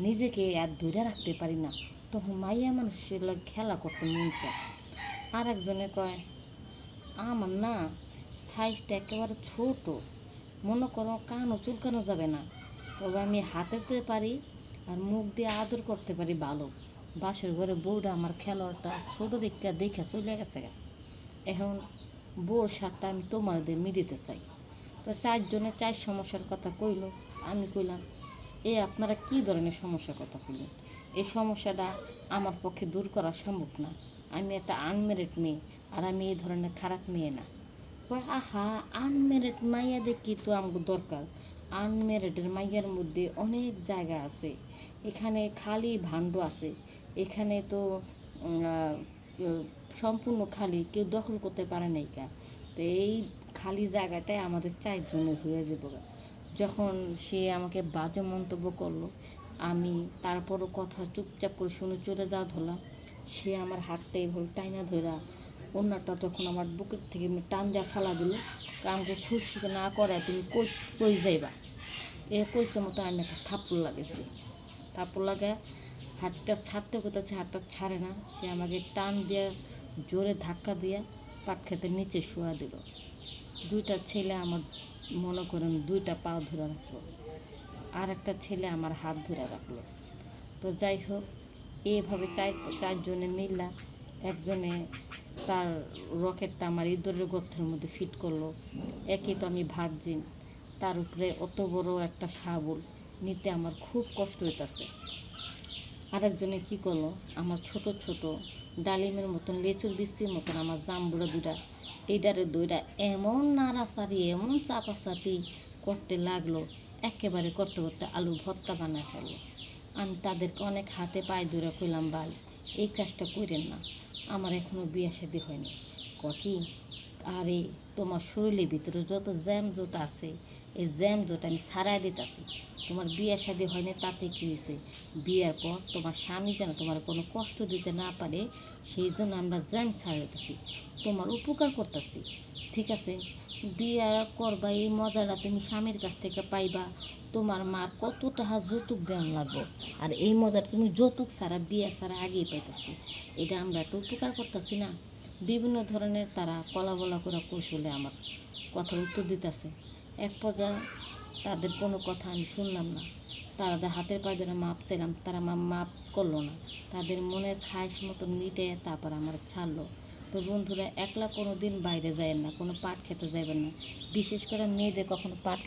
নিজেকে আর ধরে রাখতে পারি না, তখন মাইয়া মানুষের লগে খেলা করতে মন চায়। আর একজনে কয়, আমার না সাইজটা একেবারে ছোট, মনে করো কানও চুলকানো যাবে না, তবে আমি হাতেতে পারি আর মুখ দিয়ে আদর করতে পারি ভালো। বাসর ঘরে বউটা আমার খেলোয়াড়টা ছোট দিকটা দেখে চলে গেছে গা। এখন বউর সাথে আমি তোমাদের মিলিতে চাই। তো চারজনে চার সমস্যার কথা কইল। আমি কইলাম, আপনারা কি ধরনের সমস্যার কথা কইলেন? এই সমস্যাটা আমার পক্ষে দূর করা সম্ভব না। আমি একটা আনমেরিড মেয়ে, আর আমি এই ধরনের খারাপ মেয়ে না। কয়, আহা, আনমেরিড মাইয়া দেখি তো আমাকে দরকার। আনমেরিডের মাইয়ার মধ্যে অনেক জায়গা আছে, এখানে খালি ভাণ্ড আছে, এখানে তো সম্পূর্ণ খালি, কেউ দখল করতে পারে নাই কা। তো এই খালি জায়গাটায় আমাদের চারজনের হয়ে যাবো। যখন সে আমাকে বাজে মন্তব্য করলো, আমি তারপরও কথা চুপচাপ করে শুনে চলে যাওয়া ধরলাম। সে আমার হাতটা এইভাবে টাইনা ধরা, অন্যটা তখন আমার বুকের থেকে টান দেওয়া ফেলা দিল। আমাকে খুশি না করে তুমি কই কই যাইবা, এ কইছে মতো আমি একটা থাপ্পড় লাগেছি। থাপ্পড় লাগা হাতটা ছাড়তে কোথাচ্ছে, হাতটা ছাড়ে না। সে আমাকে টান দিয়ে জোরে ধাক্কা দিয়ে পাট খেতে নিচে শোয়া দিল। দুইটা ছেলে আমার, মনে করেন, দুইটা পা ধরে রাখলো, আর একটা ছেলে আমার হাত ধরে রাখলো। তো যাই হোক, এইভাবে চারজনে মিললা। একজনে তার রকেটটা আমার ইঁদুরের গর্তের মধ্যে ফিট করলো। একে তো আমি ভার্জিন, তার উপরে অত বড় একটা শাবল নিতে আমার খুব কষ্ট হইতেছে। আরেকজনে কি করলো, আমার ছোট ছোট ডালিমের মতন, লেচুর বিচির মতন আমার জাম্বুরা দুটা, এইটারে দুইটা এমন নাড়াচাড়ি, এমন চাপাচাপি করতে লাগলো, একেবারে করতে করতে আলু ভর্তা বানায় ফেললো। আমি তাদেরকে অনেক হাতে পায়ে ধরে কইলাম, ভাই এই কাজটা করেন না, আমার এখনও বিয়ে শাদী হয়নি। কি, আরে তোমার শরীরের ভিতরে যত জ্যাম জোট আছে, এই জ্যাম জোট আমি ছাড়াই দিতেছি। তোমার বিয়ে শাদী হয়নি তাতে কী হয়েছে? বিয়ের পর তোমার স্বামী যেন তোমার কোনো কষ্ট দিতে না পারে, সেই জন্য আমরা জ্যাম ছাড়াইতেছি, তোমার উপকার করতেছি। ঠিক আছে, বিয়ে করবা, এই মজাটা তুমি স্বামীর কাছ থেকে পাইবা। তোমার মা কত টাকা যৌতুক দেন লাগবো, আর এই মজাটা তুমি যৌতুক ছাড়া, বিয়ে ছাড়া আগেই পাইতেছি। এটা আমরা একটু উপকার করতেছি না? বিভিন্ন ধরনের তারা কলা বলা করে কৌশলে আমার কথার উত্তর দিতেছে। এক পর্যায়ে তাদের কোনো কথা আমি শুনলাম না। তাদের হাতের পায়ে ধরে মাপ চাইলাম, তারা মাপ করলো না। তাদের মনের খাইশ মতো মিটে তারপর আমার ছাড়লো। তো বন্ধুরা, একলা কোনো দিন বাইরে যাবেন না, কোনো পাট খেতে যাবেন না, বিশেষ করে মেয়েদের কখনো পাট